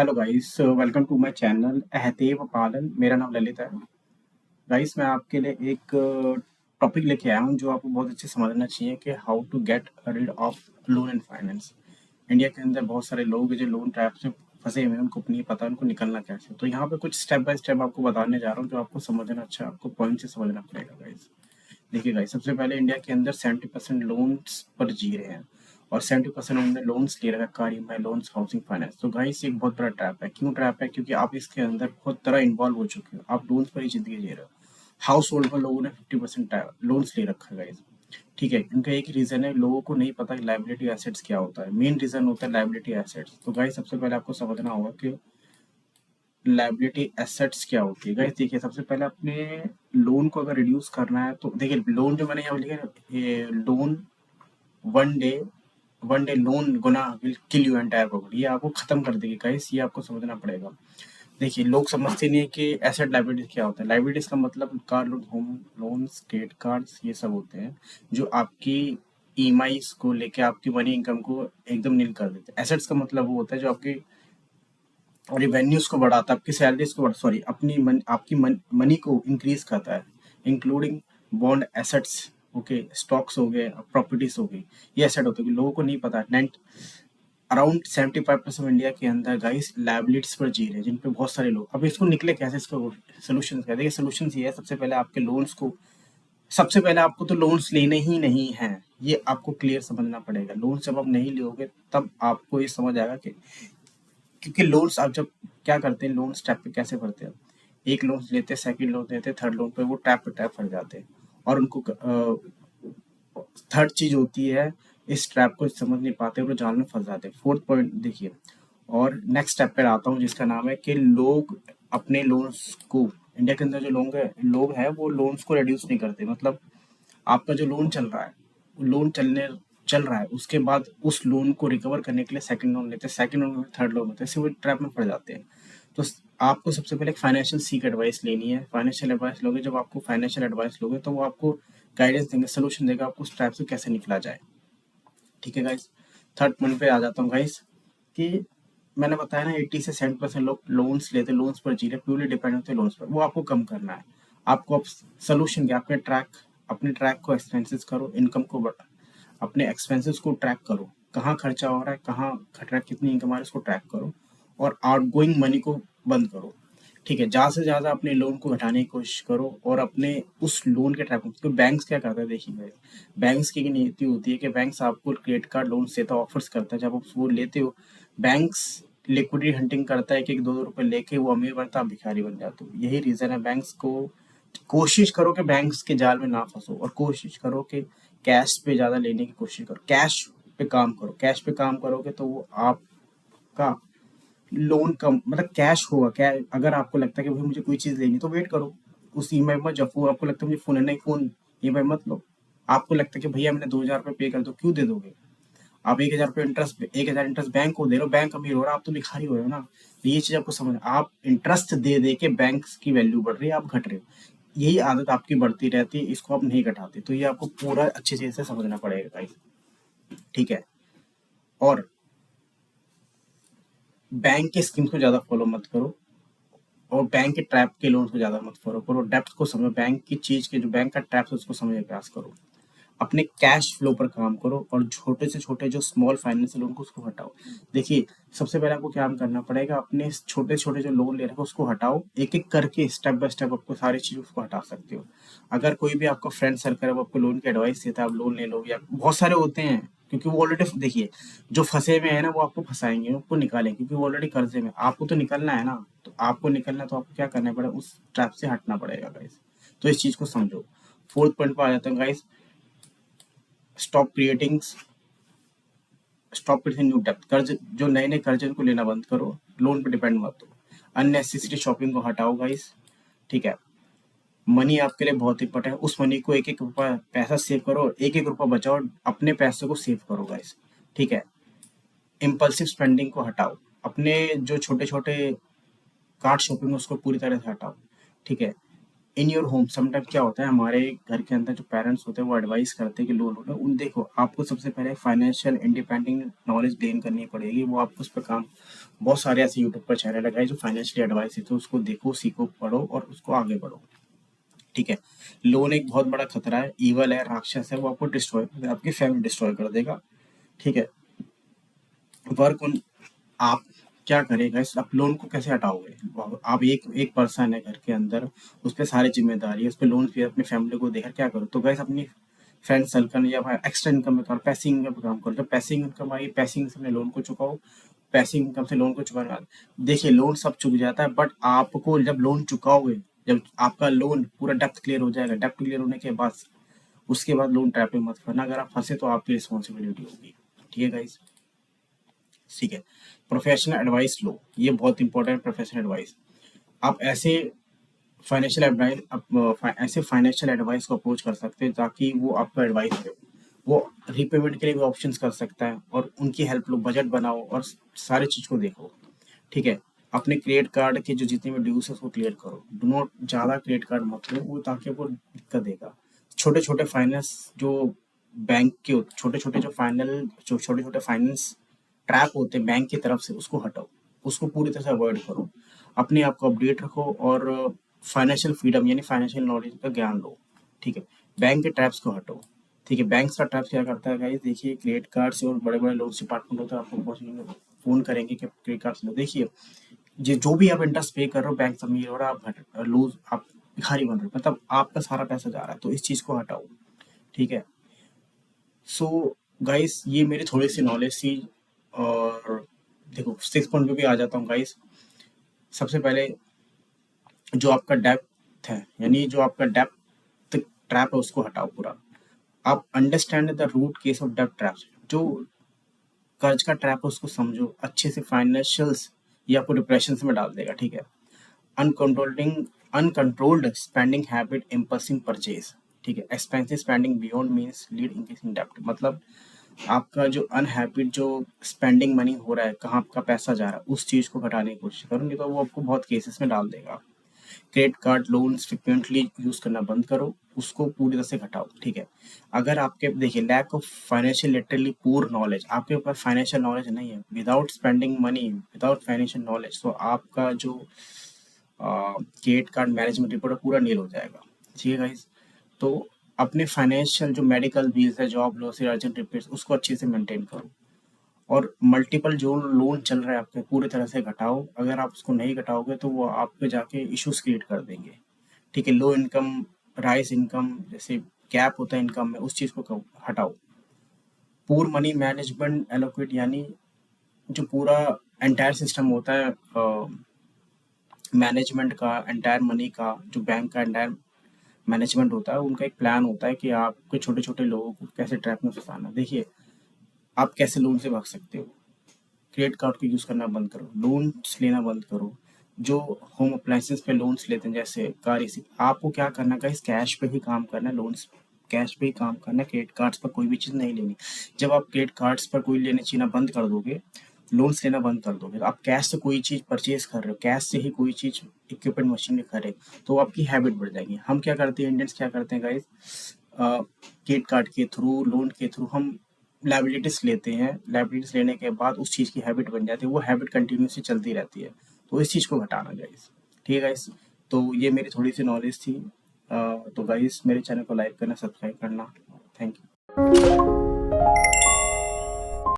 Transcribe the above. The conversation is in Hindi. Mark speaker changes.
Speaker 1: Hello guys, welcome to my channel अहतेव पालन। मेरा नाम ललित है। गाइस, मैं आपके लिए एक टॉपिक लेके आया हूँ जो आपको बहुत अच्छे समझना चाहिए कि how to get rid of loan and finance. India के अंदर बहुत सारे लोग हैं जो लोन ट्रैप से फंसे हुए हैं, उनको नहीं पता उनको निकलना कैसे। तो यहाँ पे कुछ स्टेप बाय स्टेप आपको बताने जा रहा हूँ जो आपको समझना अच्छा, आपको पॉइंट से समझना पड़ेगा गाइस। देखिए गाइस, सबसे पहले इंडिया के अंदर 70% लोन्स पर जी रहे हैं और 70% उन्होंने लोन्स ले रखा है, car EMI loans, housing finance. तो गाइस, ये एक बहुत बड़ा ट्रैप है। क्यों ट्रैप है? क्योंकि आप इसके अंदर बहुत तरह इन्वॉल्व हो चुके हो, आप लोन्स पर ही जिंदगी जी रहे हो। हाउस होल्ड पर लोगों ने 50% लोन्स ले रखा है गाइस। ठीक है, इनका एक रीजन है, लोगों को नहीं पता कि लाइबिलिटी एसेट्स क्या होता है। मेन रीजन होता है लाइबिलिटी एसेट्स। तो गाइस, सबसे पहले आपको समझना होगा कि लायबिलिटी एसेट्स क्या होती है। गाइस देखिए, सबसे पहले अपने लोन को अगर रिड्यूस करना है तो देखिए, लोन जो मैंने यहाँ लिखा है, ये loan one day one day loan Guna will kill you entire property, ये आपको खत्म कर देगी गाइस, ये आपको समझना पड़ेगा। देखिए, लोग समझते नहीं है कि एसेट लायबिलिटीज क्या होता है। लायबिलिटीज का मतलब car loan, home loans, credit cards, ये सब होते हैं जो आपकी ईएमआई को लेके आपकी मनी इनकम को एकदम नील कर देते हैं। एसेट्स का मतलब वो होता है जो आपकी रिवेन्यूज को बढ़ाता है, आपकी सैलरीज को सॉरी अपनी आपकी मनी को इंक्रीज करता है, including bond assets. Okay, stocks हो गए, प्रॉपर्टीज हो गई, ये एसेट होते हैं। लोगों को नहीं पता। अराउंड 75% इंडिया के अंदर गाइस लाइबिलिटीज पर जी रहे हैं, जिन पे बहुत सारे लोग। अब इसको निकले कैसे, इसको सोल्यूशन क्या? देखिए, सोल्यूशन ये है, सबसे पहले आपके लोन्स को, सबसे पहले आपको तो लोन्स लेने ही नहीं है, ये आपको क्लियर समझना पड़ेगा। लोन जब आप नहीं लोगे तब आपको ये समझ आएगा कि, क्योंकि लोन्स आप जब क्या करते हैं, लोन स्टेप पे कैसे भरते हैं। एक लोन लेते हैं, सेकंड लोन लेते हैं, थर्ड लोन पे वो टैप पे टैप भर जाते हैं और उनको थर्ड चीज होती है, इस ट्रैप को समझ नहीं पाते, वो जाल में फंस जाते हैं। फोर्थ पॉइंट देखिए, और नेक्स्ट स्टेप पे आता हूँ जिसका नाम है कि लोग अपने लोन्स को, इंडिया के अंदर जो लोग हैं वो लोन्स को रिड्यूस नहीं करते। मतलब आपका जो लोन चल रहा है, लोन चल रहा है, उसके बाद उस लोन को रिकवर करने के लिए सेकंड लोन लेते हैं, सेकंड लोन थर्ड लोन होते हैं, इससे वो ट्रैप में पड़ जाते हैं। तो आपको सबसे पहले एक फाइनेंशियल सीक एडवाइस लेनी है। फाइनेंशियल एडवाइस लोगे, जब आपको फाइनेंशियल एडवाइस लोगे तो वो आपको गाइडेंस देंगे, सोल्यूशन देगा आपको उस ट्रैप से कैसे निकला जाए। ठीक है गाइस, थर्ड पॉइंट पे आ जाता हूँ गाइस, कि मैंने बताया ना 80 से 70% लोग लोन्स लेते, लोन्स पर जी रहे, प्योरली डिपेंड होते हैं लोन्स पर। वो आपको कम करना है। आपको अब सोल्यूशन क्या? अपने ट्रैक को एक्सपेंसेस करो, इनकम को बढ़ा, अपने एक्सपेंसेस को ट्रैक करो, कहाँ खर्चा हो रहा है, कहाँ घट रहा है, कितनी इनकम आ रही है, उसको ट्रैक करो और आउटगोइंग मनी को बंद करो। ठीक है, ज़्यादा से ज़्यादा अपने लोन को घटाने की कोशिश करो और अपने उस लोन के ट्रैक को, बैंक्स क्या करता है देखिए, बैंक्स की नीति होती है कि बैंक्स आपको क्रेडिट कार्ड लोन देता है, ऑफर्स करता है। जब आप वो लेते हो, बैंक्स लिक्विडिटी हंटिंग करता है कि 2-2 रुपए लेके वो अमीर बनता, आप भिखारी बन जाते हो। यही रीजन है। बैंक्स को कोशिश करो कि बैंक्स के जाल में ना फंसो और कोशिश करो कि कैश पे ज्यादा लेने की कोशिश करो, कैश पे काम करो। कैश पे काम करोगे तो वो आपका लोन कम, मतलब कैश होगा क्या। अगर आपको लगता है कि भाई मुझे कोई चीज लेनी, तो वेट करो उस ईएमआई में। जब वो आपको लगता है मुझे फोन है, नहीं फोन ईएमआई मत लो। आपको लगता है कि भैया मैंने 2,000 रुपये पे कर दो, क्यों दे दोगे? आप 1,000 रुपये इंटरेस्ट, 1,000 इंटरेस्ट बैंक को दे रहे हो, बैंक अमीर हो रहा है, आप तो भिखारी हो रहे हो ना। तो ये चीज आपको समझ, आप इंटरेस्ट दे दे के बैंक की वैल्यू बढ़ रही है, आप घट रहे हो। यही आदत आपकी बढ़ती रहती है, इसको आप नहीं घटाते। तो ये आपको पूरा अच्छे से समझना पड़ेगा गाइस। ठीक है, और बैंक के स्कीम्स को ज्यादा फॉलो मत करो और बैंक के ट्रैप के लोन को ज्यादा मत फॉलो करो। डेप्थ को समझो, बैंक की चीज के जो बैंक का ट्रैप है उसको समझने का प्रयास करो। अपने कैश फ्लो पर काम करो और छोटे से छोटे जो स्मॉल फाइनेंशियल लोन को उसको हटाओ। देखिए, सबसे पहले आपको क्या करना पड़ेगा, अपने छोटे छोटे जो लोन ले रखे उसको हटाओ। एक एक करके स्टेप बाय स्टेप आपको सारी चीजों को हटा सकते हो। अगर कोई भी आपका फ्रेंड सर्कल है वो आपको लोन की एडवाइस देता है, आप लोन ले लो, या बहुत सारे होते हैं, क्योंकि वो ऑलरेडी, देखिए, जो फंसे हुए हैं ना वो आपको फंसाएंगे, आपको निकालेंगे, क्योंकि वो ऑलरेडी कर्जे में। आपको तो निकलना है ना, तो आपको निकलना, तो आपको क्या करना पड़ेगा, उस ट्रैप से हटना पड़ेगा गाइस। तो इस चीज को समझो। फोर्थ पॉइंट पर आ जाता हूँ guys, stop creating stop creating new depth. कर्ज, जो नए नए कर्ज उनको लेना बंद करो, लोन पे डिपेंड मत हो। अननेसेसरी शॉपिंग को हटाओ गाइस। ठीक है, मनी आपके लिए बहुत इंपॉर्टेंट है, उस मनी को एक एक रुपया पैसा सेव करो, एक एक रुपया बचाओ, अपने पैसे को सेव करो गाइस। ठीक है, इम्पल्सिव स्पेंडिंग को हटाओ, अपने जो छोटे छोटे कार्ड शॉपिंग उसको पूरी तरह से हटाओ। ठीक है, इन योर होम समटाइम क्या होता है, हमारे घर के अंदर जो पेरेंट्स होते हैं वो एडवाइस करते हैं कि लोन लो। उन देखो, आपको सबसे पहले फाइनेंशियल इंडिपेंडेंट नॉलेज गेन करनी पड़ेगी। वो आपको उस पर काम, बहुत सारे ऐसे यूट्यूब पर चैनल लगाए जो फाइनेंशियल एडवाइस देते हैं, उसको देखो, सीखो, पढ़ो और उसको आगे बढ़ो। ठीक है। लोन एक बहुत बड़ा खतरा है, ईवल है, राक्षस है, वो आपको डिस्ट्रॉय, आपकी फैमिली डिस्ट्रॉय कर देगा। ठीक है। वर्क ऑन, आप क्या करेगा इस, आप लोन को कैसे हटाओगे? आप एक एक पर्सन है घर के अंदर, उस पर सारी जिम्मेदारी है, उस पर लोन पे अपनी फैमिली को देकर क्या करो? तो गैस अपनी फ्रेंड सर्कल या एक्स्ट्रा इनकम में करो, पैसिव इनकम पे काम करो। जब पैसिव इनकम आई, पैसिव इनकम से लोन को चुकाओ, पैसिव इनकम से लोन को चुकाने के बाद देखिए लोन सब चुक जाता है, बट आपको जब लोन चुकाओगे, जब आपका लोन पूरा डेप्थ क्लियर हो जाएगा, डेप्थ क्लियर होने के बाद उसके बाद लोन ट्रैप में मत फंसना। अगर आप फंसे तो आपकी रिस्पॉन्सिबिलिटी होगी। ठीक है गाइस। ठीक है। प्रोफेशनल एडवाइस लो, ये बहुत इंपॉर्टेंट, प्रोफेशनल एडवाइस। आप ऐसे फाइनेंशियल एडवाइस को अप्रोच कर सकते हैं ताकि वो आपको एडवाइस दे। वो रीपेमेंट के लिए भी ऑप्शंस कर सकता है और उनकी हेल्प लो, बजट बनाओ और सारी चीज को देखो। ठीक है। अपने क्रेडिट कार्ड के जो जितने भी ड्यूज है उसको क्लियर करो। डू नॉट ज़्यादा क्रेडिट कार्ड मत लो, वो ताकि आपको दिक्कत देगा। छोटे छोटे फाइनेंस जो बैंक के छोटे छोटे फाइनेंस ट्रैप होते हैं बैंक की तरफ से, उसको हटाओ, उसको पूरी तरह से अवॉइड करो। अपने आप को अपडेट रखो और फाइनेंशियल फ्रीडम यानी फाइनेंशियल नॉलेज का ज्ञान लो। ठीक है। बैंक के ट्रैप्स को हटाओ। ठीक है। बैंक का ट्रैप क्या करता है गाइस, देखिए क्रेडिट कार्ड से और बड़े बड़े लोन डिपार्टमेंट होता है, आपको पहुंचेंगे, फोन करेंगे कि क्रेडिट कार्ड से लो। देखिए जो भी आप इंटरेस्ट पे कर रहे हो, बैंक से अमीर हो रहा है, आप लूज, आप भिखारी बन रहे हो, मतलब आपका सारा पैसा जा रहा है, तो इस चीज को हटाओ। ठीक है। सो गाइस, ये मेरी थोड़ी सी नॉलेज थी। और देखो 6 पॉइंट पे भी आ जाता हूँ गाइस। सबसे पहले जो आपका डेप्थ है, यानी जो आपका डेप्थ ट्रैप है, उसको हटाओ पूरा। आप understand the root case of डेप्थ ट्रैप, जो कर्ज का ट्रैप है उसको समझो अच्छे से। फाइनेंशियल्स ये आपको डिप्रेशन में डाल देगा। ठीक है। Uncontrolling uncontrolled spending habit, impulsive purchase. ठीक है। Expensive spending beyond means lead increasing डेप्ट, मतलब आपका जो अनहैबिट जो स्पेंडिंग मनी हो रहा है, कहाँ आपका पैसा जा रहा है, उस चीज को घटाने की कोशिश करो, नहीं तो वो आपको बहुत केसेस में डाल देगा। Credit card loans frequently use करना बंद करो, उसको पूरी तरह से घटाओ। ठीक है। अगर आपके देखिए लैक ऑफ फाइनेंशियल लिटरली पूर नॉलेज, आपके ऊपर फाइनेंशियल नॉलेज नहीं है, without spending money, without financial knowledge, तो आपका जो क्रेडिट कार्ड मैनेजमेंट रिपोर्ट पूरा नील हो जाएगा। ठीक है गाइस। तो अपने फाइनेंशियल जो मेडिकल बिल्स है, जॉब लॉस या अर्जेंट रिपेयर्स, उसको अच्छे से मेंटेन करो। और मल्टीपल जो लोन चल रहा है आपके, पूरी तरह से घटाओ। अगर आप उसको नहीं घटाओगे तो वो आप पे जाके इश्यूज क्रिएट कर देंगे। ठीक है। लो इनकम, राइस इनकम, जैसे गैप होता है इनकम में, उस चीज़ को हटाओ। पूर मनी मैनेजमेंट एलोकेट, यानी जो पूरा एंटायर सिस्टम होता है मैनेजमेंट का, एंटायर मनी का, जो बैंक का एंटायर मैनेजमेंट होता है, उनका एक प्लान होता है कि आपके छोटे छोटे लोगों को कैसे ट्रैप में फंसाना। देखिए आप कैसे लोन से भाग सकते हो। क्रेडिट कार्ड को यूज़ करना बंद करो, लोन्स लेना बंद करो। जो होम अप्लायंसेस पे लोन्स लेते हैं जैसे कार एसी, आपको क्या करना है गाइस, कैश पे ही काम करना है, लोन्स कैश पे ही काम करना है, क्रेडिट कार्ड्स पर कोई भी चीज़ नहीं लेनी। जब आप क्रेडिट कार्ड्स पर कोई लेने चीना बंद कर दोगे, लोन्स लेना बंद कर दोगे, तो आप कैश से कोई चीज़ परचेज कर रहे हो, कैश से ही कोई चीज़ इक्विपमेंट मशीन खरीद, तो आपकी हैबिट बढ़ जाएगी। हम क्या करते हैं, इंडियंस क्या करते हैं गाइस, क्रेडिट कार्ड के थ्रू, लोन के थ्रू हम लाइबिलिटीज लेते हैं। लाइबिलिटीज लेने के बाद उस चीज़ की हैबिट बन जाती है, वो हैबिट कंटिन्यूसली चलती रहती है। तो इस चीज़ को घटाना गाइस। ठीक है गाइस। तो ये मेरी थोड़ी सी नॉलेज थी। तो गाइस मेरे चैनल को लाइक करना, सब्सक्राइब करना। Thank you.